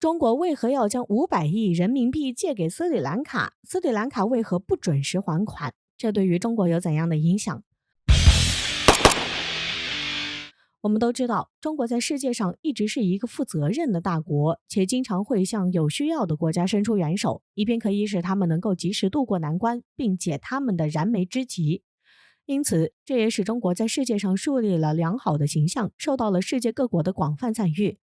中国为何要将500亿人民币借给斯里兰卡？斯里兰卡为何不准时还款？这对于中国有怎样的影响？我们都知道，中国在世界上一直是一个负责任的大国，且经常会向有需要的国家伸出援手，以便可以使他们能够及时渡过难关，并解他们的燃眉之急。因此，这也使中国在世界上树立了良好的形象，受到了世界各国的广泛赞誉。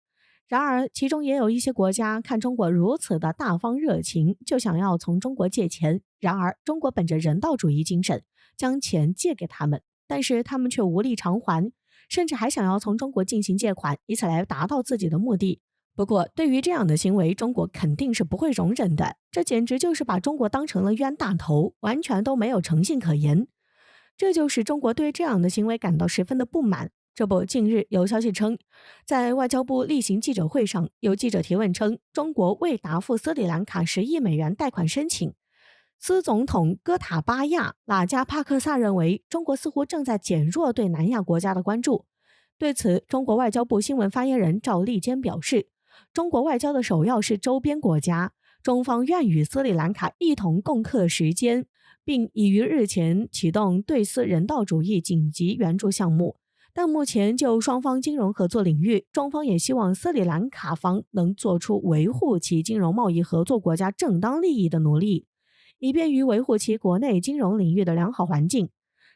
然而，其中也有一些国家看中国如此的大方热情，就想要从中国借钱。然而，中国本着人道主义精神，将钱借给他们，但是他们却无力偿还，甚至还想要从中国进行借款，以此来达到自己的目的。不过，对于这样的行为，中国肯定是不会容忍的。这简直就是把中国当成了冤大头，完全都没有诚信可言。这就使中国对这样的行为感到十分的不满。这不，近日有消息称，在外交部例行记者会上，有记者提问称，中国未答复斯里兰卡10亿美元贷款申请。斯总统戈塔巴亚·拉加帕克萨认为，中国似乎正在减弱对南亚国家的关注。对此，中国外交部新闻发言人赵立坚表示，中国外交的首要是周边国家，中方愿与斯里兰卡一同共克时艰，并已于日前启动对斯人道主义紧急援助项目。但目前就双方金融合作领域，中方也希望斯里兰卡方能做出维护其金融贸易合作国家正当利益的努力，以便于维护其国内金融领域的良好环境。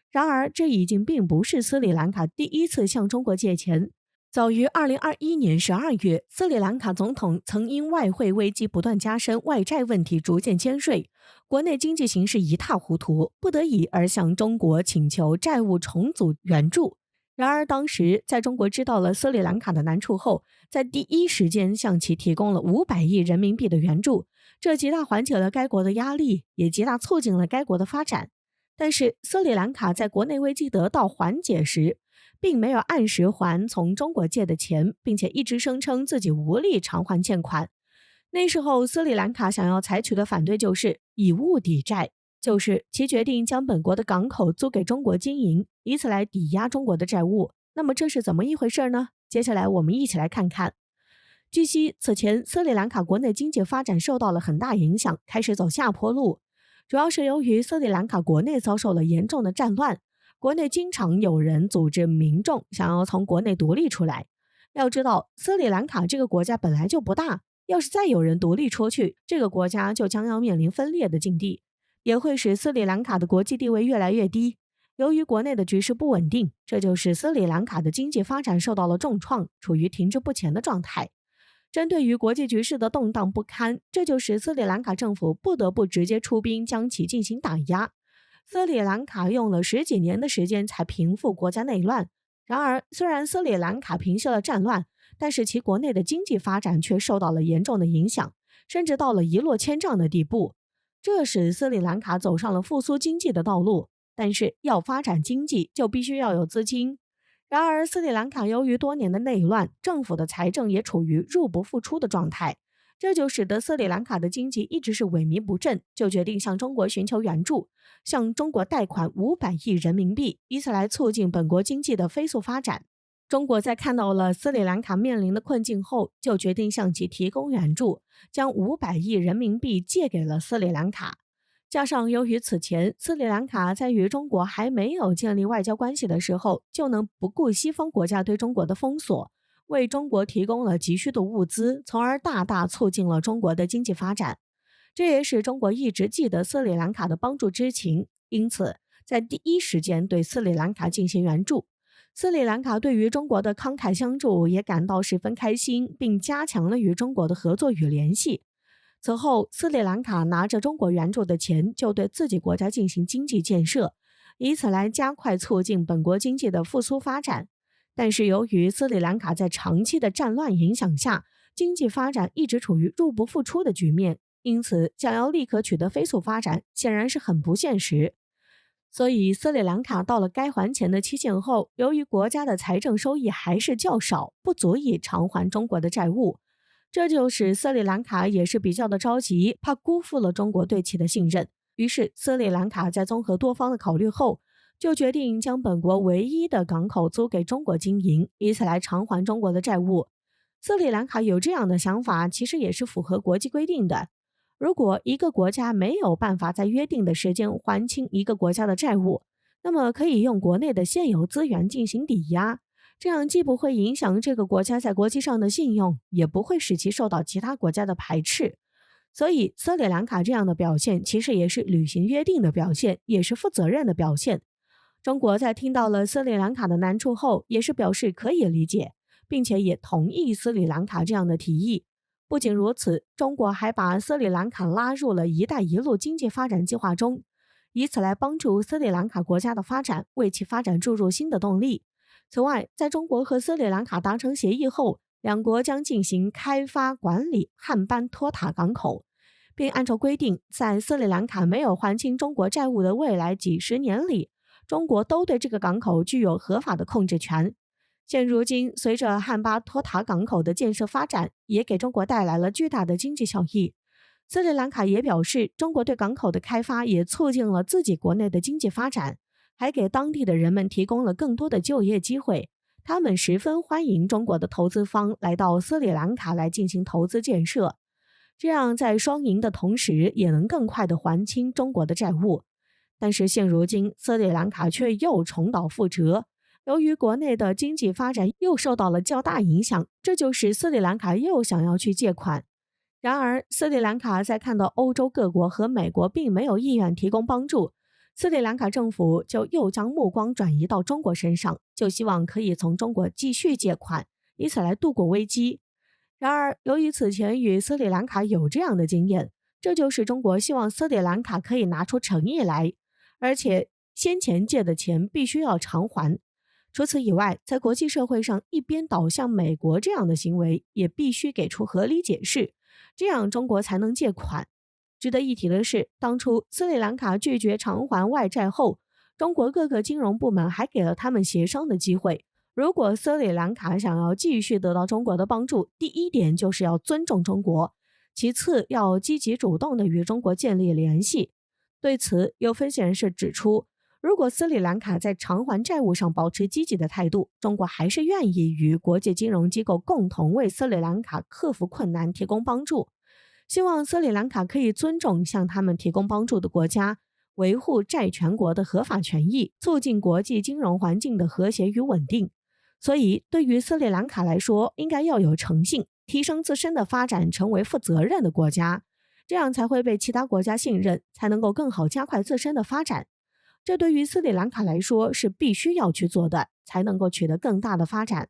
然而，这已经并不是斯里兰卡第一次向中国借钱。早于2021年12月，斯里兰卡总统曾因外汇危机不断加深，外债问题逐渐尖锐，国内经济形势一塌糊涂，不得已而向中国请求债务重组援助。然而，当时在中国知道了斯里兰卡的难处后，在第一时间向其提供了500亿人民币的援助，这极大缓解了该国的压力，也极大促进了该国的发展。但是，斯里兰卡在国内危机得到缓解时，并没有按时还从中国借的钱，并且一直声称自己无力偿还欠款。那时候，斯里兰卡想要采取的反对就是以物抵债，就是其决定将本国的港口租给中国经营，以此来抵押中国的债务。那么这是怎么一回事呢？接下来我们一起来看看。据悉，此前斯里兰卡国内经济发展受到了很大影响，开始走下坡路，主要是由于斯里兰卡国内遭受了严重的战乱，国内经常有人组织民众想要从国内独立出来。要知道，斯里兰卡这个国家本来就不大，要是再有人独立出去，这个国家就将要面临分裂的境地，也会使斯里兰卡的国际地位越来越低。由于国内的局势不稳定，这就使斯里兰卡的经济发展受到了重创，处于停滞不前的状态。针对于国际局势的动荡不堪，这就使斯里兰卡政府不得不直接出兵将其进行打压。斯里兰卡用了10几年的时间才平复国家内乱。然而，虽然斯里兰卡平息了战乱，但是其国内的经济发展却受到了严重的影响，甚至到了一落千丈的地步。这使斯里兰卡走上了复苏经济的道路。但是要发展经济，就必须要有资金。然而，斯里兰卡由于多年的内乱，政府的财政也处于入不敷出的状态，这就使得斯里兰卡的经济一直是萎靡不振，就决定向中国寻求援助，向中国贷款500亿人民币，以此来促进本国经济的飞速发展。中国在看到了斯里兰卡面临的困境后，就决定向其提供援助，将500亿人民币借给了斯里兰卡。加上由于此前斯里兰卡在与中国还没有建立外交关系的时候，就能不顾西方国家对中国的封锁，为中国提供了急需的物资，从而大大促进了中国的经济发展。这也使中国一直记得斯里兰卡的帮助之情，因此在第一时间对斯里兰卡进行援助。斯里兰卡对于中国的慷慨相助也感到十分开心，并加强了与中国的合作与联系。此后，斯里兰卡拿着中国援助的钱，就对自己国家进行经济建设，以此来加快促进本国经济的复苏发展。但是由于斯里兰卡在长期的战乱影响下，经济发展一直处于入不敷出的局面，因此想要立刻取得飞速发展，显然是很不现实。所以斯里兰卡到了该还钱的期限后，由于国家的财政收益还是较少，不足以偿还中国的债务。这就使斯里兰卡也是比较的着急，怕辜负了中国对其的信任。于是斯里兰卡在综合多方的考虑后，就决定将本国唯一的港口租给中国经营，以此来偿还中国的债务。斯里兰卡有这样的想法，其实也是符合国际规定的。如果一个国家没有办法在约定的时间还清一个国家的债务，那么可以用国内的现有资源进行抵押，这样既不会影响这个国家在国际上的信用，也不会使其受到其他国家的排斥。所以，斯里兰卡这样的表现，其实也是履行约定的表现，也是负责任的表现。中国在听到了斯里兰卡的难处后，也是表示可以理解，并且也同意斯里兰卡这样的提议。不仅如此，中国还把斯里兰卡拉入了“一带一路”经济发展计划中，以此来帮助斯里兰卡国家的发展，为其发展注入新的动力。此外，在中国和斯里兰卡达成协议后，两国将进行开发管理汉班托塔港口，并按照规定，在斯里兰卡没有还清中国债务的未来几十年里，中国都对这个港口具有合法的控制权。现如今，随着汉巴托塔港口的建设发展，也给中国带来了巨大的经济效益。斯里兰卡也表示，中国对港口的开发也促进了自己国内的经济发展，还给当地的人们提供了更多的就业机会。他们十分欢迎中国的投资方来到斯里兰卡来进行投资建设，这样在双赢的同时，也能更快地还清中国的债务。但是现如今，斯里兰卡却又重蹈覆辙。由于国内的经济发展又受到了较大影响，这就使斯里兰卡又想要去借款。然而，斯里兰卡在看到欧洲各国和美国并没有意愿提供帮助，斯里兰卡政府就又将目光转移到中国身上，就希望可以从中国继续借款，以此来度过危机。然而，由于此前与斯里兰卡有这样的经验，这就是中国希望斯里兰卡可以拿出诚意来，而且先前借的钱必须要偿还。除此以外，在国际社会上一边倒向美国这样的行为，也必须给出合理解释，这样中国才能借款。值得一提的是，当初斯里兰卡拒绝偿还外债后，中国各个金融部门还给了他们协商的机会。如果斯里兰卡想要继续得到中国的帮助，第一点就是要尊重中国，其次要积极主动地与中国建立联系。对此，有分析人士指出，如果斯里兰卡在偿还债务上保持积极的态度，中国还是愿意与国际金融机构共同为斯里兰卡克服困难提供帮助。希望斯里兰卡可以尊重向他们提供帮助的国家，维护债权国的合法权益，促进国际金融环境的和谐与稳定。所以，对于斯里兰卡来说，应该要有诚信，提升自身的发展，成为负责任的国家，这样才会被其他国家信任，才能够更好加快自身的发展。这对于斯里兰卡来说是必须要去做的，才能够取得更大的发展。